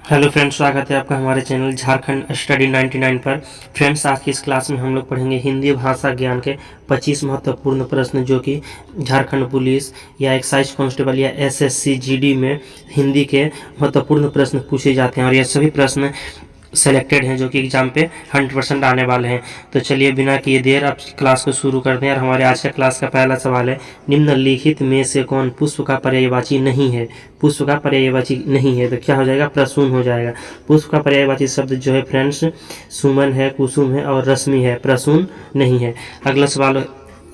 Hello friends, स्वागत है आपका हमारे चैनल झारखंड स्टडी 99 पर। फ्रेंड्स, आज की इस क्लास में हम लोग पढ़ेंगे हिंदी भाषा ज्ञान के 25 महत्वपूर्ण प्रश्न जो कि झारखंड पुलिस या एक्साइज कांस्टेबल या एसएससी जीडी में हिंदी के महत्वपूर्ण प्रश्न पूछे जाते हैं और ये सभी प्रश्न सेलेक्टेड हैं जो कि एग्जाम पे 100% आने वाले हैं। तो चलिए बिना किए देर आप क्लास को शुरू करते हैं और हमारे आज का क्लास का पहला सवाल है, निम्नलिखित में से कौन पुष्प का पर्यायवाची नहीं है? पुष्प का पर्यायवाची नहीं है तो क्या हो जाएगा? प्रसून हो जाएगा। पुष्प का पर्यायवाची शब्द जो है फ्रेंड्स सुमन है, कुसुम है और रश्मि है, प्रसून नहीं है। अगला सवाल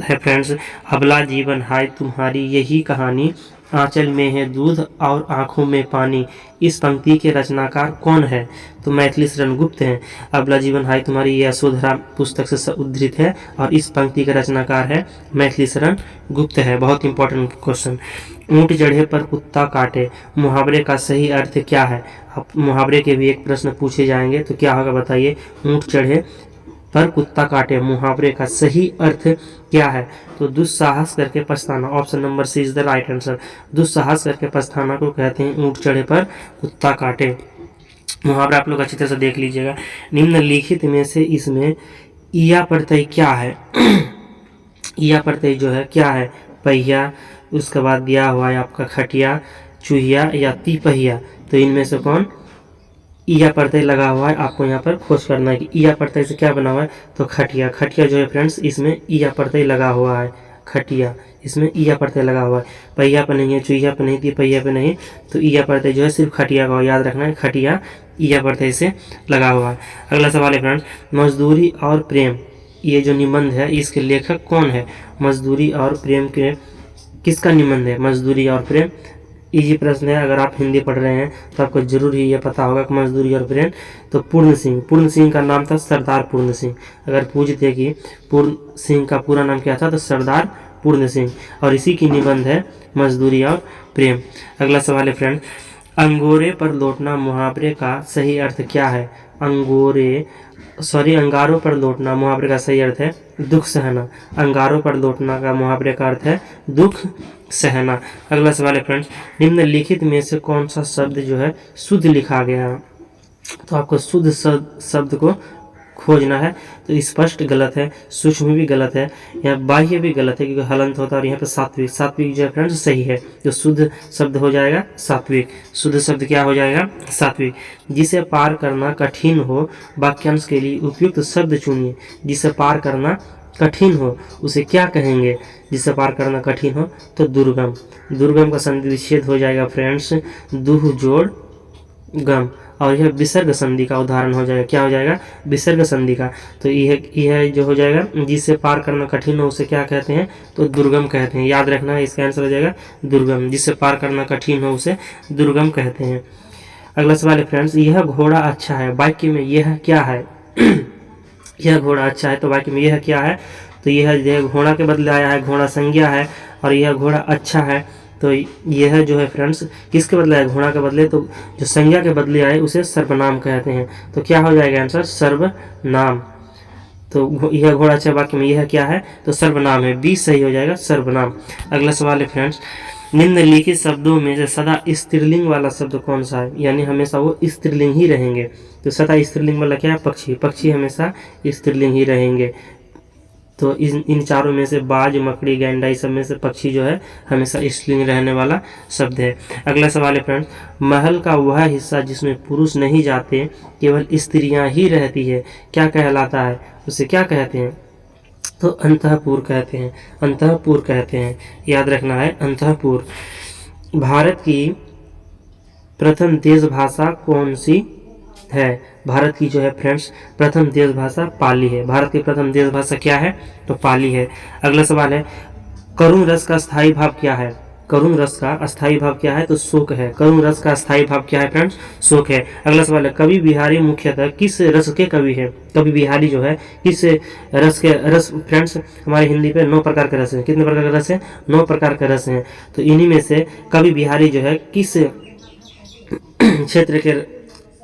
है फ्रेंड्स, अबला जीवन हाय तुम्हारी यही कहानी, आंचल में है दूध और आंखों में पानी, इस पंक्ति के रचनाकार कौन है? तो मैथिली शरण गुप्त हैं। अबला जीवन हाय तुम्हारी ये यशोधरा पुस्तक से उद्धृत है और इस पंक्ति का रचनाकार है मैथिली शरण गुप्त है। बहुत इंपॉर्टेंट क्वेश्चन। ऊंट चढ़े पर कुत्ता काटे, मुहावरे का सही अर्थ क्या है? अब मुहावरे के भी एक प्रश्न पूछे जाएंगे तो क्या होगा बताइए। ऊंट चढ़े पर कुत्ता काटे, मुहावरे का सही अर्थ क्या है? तो दुस्साहस करके पछताना। Option number C is the right answer. दुस्साहस करके पछताना को कहते हैं ऊंट चढ़े पर कुत्ता काटे। मुहावरा आप लोग अच्छी तरह से देख लीजिएगा। निम्नलिखित में से इसमें ईया प्रत्यय क्या है? ईया प्रत्यय जो है क्या है? पहिया, उसके बाद दिया हुआ है आपका खटिया, चूहिया या तिपहिया। तो इनमें से कौन ईया प्रत्यय लगा हुआ है? आपको यहाँ पर खोज करना है कि ईया प्रत्यय से क्या बना हुआ है। तो खटिया, खटिया जो है फ्रेंड्स इसमें ईया प्रत्यय लगा हुआ है। खटिया इसमें ईया प्रत्यय लगा हुआ है। पहिया पे नहीं है, चुहिया पे नहीं, तिपहिया पे नहीं, तो ईया प्रत्यय जो है सिर्फ खटिया का याद रखना है। खटिया ईया प्रत्यय से लगा हुआ है। अगला सवाल है फ्रेंड्स, मजदूरी और प्रेम ये जो निबंध है इसके लेखक कौन है? मजदूरी और प्रेम के किसका निबंध है? मजदूरी और प्रेम इजी प्रश्न है। अगर आप हिंदी पढ़ रहे हैं तो आपको जरूर ही ये पता होगा कि मजदूरी और प्रेम। तो पूर्ण सिंह, पूर्ण सिंह का नाम था सरदार पूर्ण सिंह। अगर पूछते कि पूर्ण सिंह का पूरा नाम क्या था तो सरदार पूर्ण सिंह, और इसी की निबंध है मजदूरी और प्रेम। अगला सवाल है फ्रेंड, अंगोरे पर लौटना मुहावरे का सही अर्थ क्या है? अंगारों पर लौटना मुहावरे का सही अर्थ है दुख सहना। अंगारों पर लौटना का मुहावरे का अर्थ है दुख सहना। अगला सवाल है फ्रेंड्स, निम्नलिखित में से कौन सा शब्द जो है शुद्ध लिखा गया है? तो आपको शुद्ध शब्द को खोजना है। तो स्पष्ट गलत है, सूक्ष्म भी गलत है, यहाँ बाह्य भी गलत है क्योंकि हलंत होता है, और यहाँ पे सात्विक, सात्विक जो है फ्रेंड्स सही है। तो शुद्ध शब्द हो जाएगा सात्विक। शुद्ध शब्द क्या हो जाएगा? सात्विक। जिसे पार करना कठिन हो, वाक्यांश के लिए उपयुक्त शब्द चुनिए। जिसे पार करना कठिन हो उसे क्या कहेंगे? जिसे पार करना कठिन हो तो दुर्गम। दुर्गम का संधि विच्छेद हो जाएगा फ्रेंड्स दुह जोड़ गम, और यह विसर्ग संधि का उदाहरण हो जाएगा। क्या हो जाएगा? विसर्ग संधि का। तो यह जो हो जाएगा जिसे पार करना कठिन हो उसे क्या कहते हैं? तो दुर्गम कहते हैं। याद रखना है, इसका आंसर हो जाएगा दुर्गम। जिसे पार करना कठिन हो उसे दुर्गम कहते हैं। अगला सवाल है फ्रेंड्स, यह घोड़ा अच्छा है, वाक्य में यह क्या है? यह घोड़ा अच्छा है तो वाक्य में यह क्या है? तो यह घोड़ा के बदले आया है, घोड़ा संज्ञा है, और यह घोड़ा अच्छा है तो यह जो है फ्रेंड्स किसके बदले है? घोड़ा के बदले। तो जो संज्ञा के बदले आए उसे सर्वनाम कहते हैं। तो क्या हो जाएगा आंसर? सर्वनाम। तो यह घोड़ा अच्छा वाक्य में यह क्या है? तो सर्वनाम है। बी सही हो जाएगा, सर्वनाम। अगला सवाल है फ्रेंड्स, निम्नलिखित शब्दों में से सदा स्त्रीलिंग वाला शब्द कौन सा है? यानी हमेशा वो स्त्रीलिंग ही रहेंगे। तो सदा स्त्रीलिंग वाला क्या है? पक्षी। पक्षी हमेशा स्त्रीलिंग ही रहेंगे। तो इन चारों में से बाज, मकड़ी, गैंडा, इस सब में से पक्षी जो है हमेशा स्त्रीलिंग रहने वाला शब्द है। अगला सवाल है फ्रेंड्स, महल का वह हिस्सा जिसमें पुरुष नहीं जाते, केवल स्त्रियां ही रहती है, क्या कहलाता है? उसे क्या कहते हैं? तो अंतःपुर कहते हैं। अंतःपुर कहते हैं, याद रखना है अंतःपुर। भारत की प्रथम देश भाषा कौन सी है? भारत की जो है फ्रेंड्स प्रथम देश भाषा पाली है। भारत की प्रथम देश भाषा क्या है? तो पाली है। अगला सवाल है, करुण रस का स्थायी भाव क्या है? करुण रस का अस्थायी भाव क्या है? तो शोक है। करुण रस का स्थायी भाव क्या है फ्रेंड्स? शोक है। अगला सवाल है, कवि बिहारी मुख्यतः किस रस के कवि है? कवि बिहारी जो है किस रस के? रस फ्रेंड्स हमारे हिंदी पे 9 प्रकार के रस हैं। कितने प्रकार के रस हैं? 9 प्रकार के रस हैं। तो इन्हीं में से कवि बिहारी जो है किस क्षेत्र के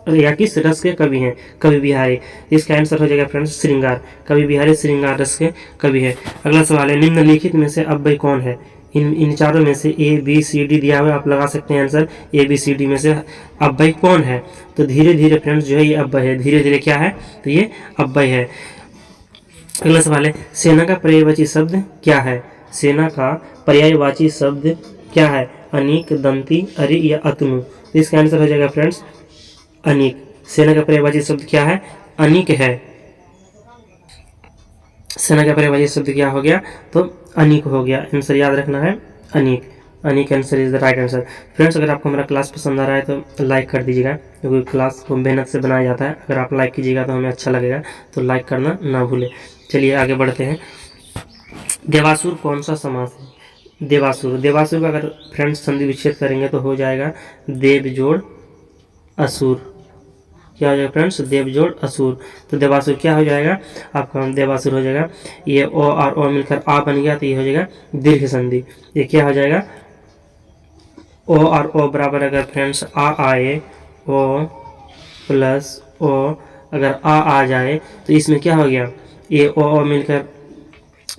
या किस रस के कवि हैं? कवि बिहारी। इसका आंसर हो जाएगा फ्रेंड्स श्रृंगार। कवि बिहारी श्रृंगार रस के कवि है। अगला सवाल है, निम्नलिखित में से अव्यय कौन है? इन चारों में से ए बी सी डी दिया हुआ है, आप लगा सकते हैं answer A B C D में से अव्यय कौन है। तो धीरे धीरे फ्रेंड्स जो है ये अव्यय है, धीरे धीरे क्या है, तो ये अव्यय है। अगला सवाल है, सेना का पर्यायवाची शब्द क्या है। सेना का पर्यायवाची शब्द क्या है, अनीक, दंती, अरि या अतनु। तो इसका आंसर हो जाएगा फ्रेंड्स अनीक। सेना का पर्यायवाची शब्द क्या है, अनीक है। सेना का पर्यायवाची शब्द क्या हो गया, तो अनीक हो गया। आंसर याद रखना है अनीक। अनीक answer is the right answer. Friends अगर आपको हमारा क्लास पसंद आ रहा है तो लाइक कर दीजिएगा, क्योंकि क्लास को मेहनत से बनाया जाता है। अगर आप लाइक कीजिएगा तो हमें अच्छा लगेगा, तो लाइक करना ना भूलें। चलिए आगे बढ़ते हैं। देवासुर कौन सा समास है। देवासुर, देवासुर का अगर फ्रेंड्स संधि विच्छेद करेंगे तो हो जाएगा देव जोड़ असुर। क्या हो जाएगा फ्रेंड्स, देव जोड़ असुर। तो देवासुर क्या हो जाएगा आपका, देवासुर हो जाएगा ये ओ और ओ मिलकर आ बन गया, तो ये हो जाएगा दीर्घ संधि। ये क्या हो जाएगा, ओ और ओ बराबर अगर फ्रेंड्स आ आए, ओ प्लस ओ अगर आ जाए तो इसमें क्या हो गया, ये ओ मिलकर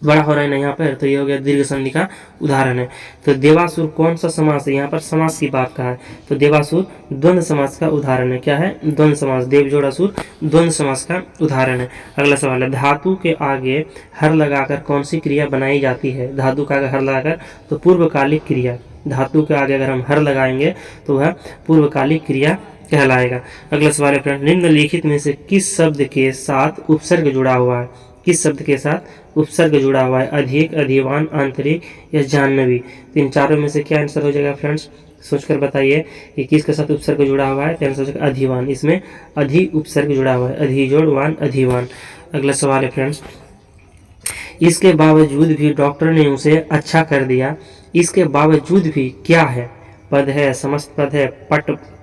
बड़ा हो रहा है ना यहाँ पर, तो ये हो गया दीर्घ संधि का उदाहरण है। तो देवासुर कौन सा समास है, यहाँ पर समास की बात कहा है, तो देवासुर द्वंद्व समास का उदाहरण है। क्या है, द्वंद्व समास, देव जोड़ असुर द्वंद्व समास का उदाहरण है। अगला सवाल है, धातु के आगे हर लगाकर कौन सी क्रिया बनाई जाती है। धातु का आगे हर लगाकर, तो पूर्वकालिक क्रिया। धातु के आगे अगर हम हर लगाएंगे तो वह पूर्वकालिक क्रिया कहलाएगा। अगला सवाल है फ्रेंड, निम्नलिखित में से किस शब्द के साथ उपसर्ग जुड़ा हुआ है। किस शब्द के साथ उपसर्ग जुड़ा हुआ है, अधिक, अधिवान, आंतरिक या जाह्नवी। तो इन चारों में से क्या आंसर हो जाएगा फ्रेंड्स, सोचकर बताइए कि किसके साथ उपसर्ग जुड़ा हुआ है। तो आंसर हो जाएगा अधिवान। इसमें अधि उपसर्ग जुड़ा हुआ है, अधि जोड़ वान, अधिवान। अगला सवाल है फ्रेंड्स, इसके बावजूद भी डॉक्टर ने उसे अच्छा कर दिया। इसके बावजूद भी क्या है, पद है, समस्त पद है,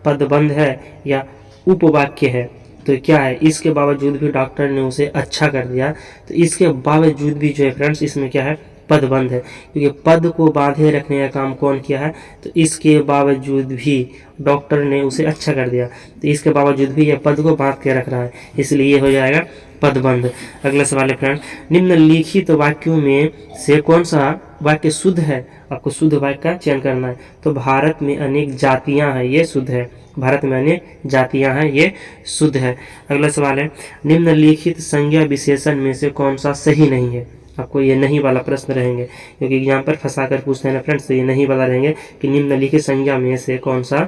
पदबंध है या उपवाक्य है। तो क्या है, इसके बावजूद भी डॉक्टर ने उसे अच्छा कर दिया। तो इसके बावजूद भी जो है फ्रेंड्स इसमें क्या है, पदबंध है, क्योंकि पद को बांधे रखने का काम कौन किया है, तो इसके बावजूद भी डॉक्टर ने उसे अच्छा कर दिया। तो इसके बावजूद भी यह पद को बांध के रख रहा है, इसलिए ये हो जाएगा पदबंध। अगला सवाल है फ्रेंड, निम्नलिखित वाक्यों में से कौन सा वाक्य शुद्ध है। आपको शुद्ध वाक्य का चयन करना है। तो भारत में अनेक जातियां हैं, ये शुद्ध है। भारत में अनेक जातियां हैं, ये शुद्ध है। अगला सवाल है, निम्नलिखित संज्ञा विशेषण में से कौन सा सही नहीं है। आपको ये नहीं वाला प्रश्न रहेंगे, क्योंकि एग्जाम पर फंसा कर पूछते हैं ना फ्रेंड्स, तो ये नहीं वाला रहेंगे कि निम्नलिखित संज्ञा में से कौन सा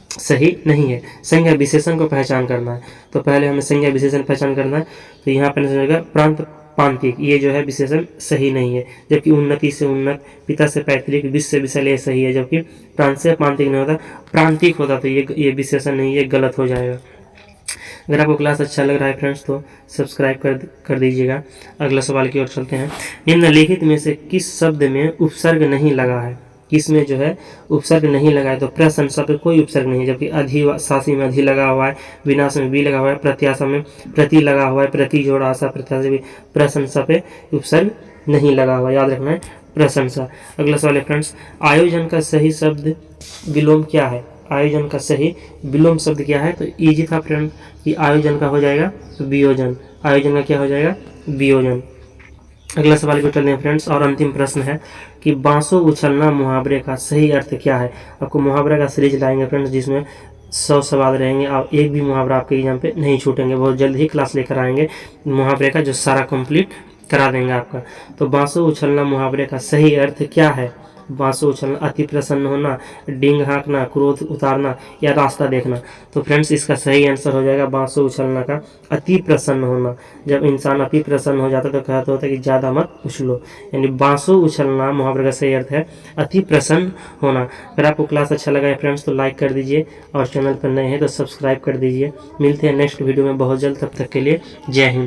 सही नहीं है। संज्ञा विशेषण को पहचान करना है, तो पहले हमें संज्ञा विशेषण पहचान करना है। तो यहाँ पर प्रांत पांतिक, ये जो है विशेषण सही नहीं है। जबकि उन्नति से उन्नत, पिता से पैतृक, विश्व से विशाल, ये सही है। जबकि प्रांत से पांतिक नहीं होता, प्रांतिक होता, तो ये विशेषण नहीं, ये गलत हो जाएगा। अगर आपको क्लास अच्छा लग रहा है फ्रेंड्स तो सब्सक्राइब कर दीजिएगा। अगला सवाल की ओर चलते हैं। निम्नलिखित में से किस शब्द में उपसर्ग नहीं लगा है। किसमें जो है उपसर्ग नहीं लगा है, तो प्रशंसा पे कोई उपसर्ग नहीं है। जबकि अधिशासी में अधि लगा हुआ है, विनाश में भी लगा हुआ है, प्रत्याशा में प्रति लगा हुआ है, प्रति जोड़ आशा प्रत्याशा भी। प्रशंसा पे उपसर्ग नहीं लगा हुआ, याद रखना है प्रशंसा। अगला सवाल है फ्रेंड्स, आयोजन का सही शब्द विलोम क्या है। आयोजन का सही विलोम शब्द क्या है, तो इजी था फ्रेंड कि आयोजन का हो जाएगा वियोजन। आयोजन का क्या हो जाएगा, वियोजन। अगला सवाल को चलते हैं फ्रेंड्स, और अंतिम प्रश्न है कि बांसों उछलना मुहावरे का सही अर्थ क्या है। आपको मुहावरा का सीरीज लाएंगे फ्रेंड्स, जिसमें 100 सवाल रहेंगे और एक भी मुहावरा आपके एग्जाम पे नहीं छूटेंगे। बहुत जल्द ही क्लास लेकर आएंगे मुहावरे का, जो सारा कंप्लीट करा देंगे आपका। तो बांसों उछलना मुहावरे का सही अर्थ क्या है। बांसों उछलना, अति प्रसन्न होना, डींग हाँकना, क्रोध उतारना या रास्ता देखना। तो फ्रेंड्स इसका सही आंसर हो जाएगा बांसों उछलना का अति प्रसन्न होना। जब इंसान अति प्रसन्न हो जाता है तो कहते होता है कि ज़्यादा मत उछलो, यानी बांसों उछलना मुहावरे का सही अर्थ है अति प्रसन्न होना। अगर आपको क्लास अच्छा लगा है फ्रेंड्स तो लाइक कर दीजिए, और चैनल पर नए हैं तो सब्सक्राइब कर दीजिए। मिलते हैं नेक्स्ट वीडियो में बहुत जल्द, तब तक के लिए जय हिंद।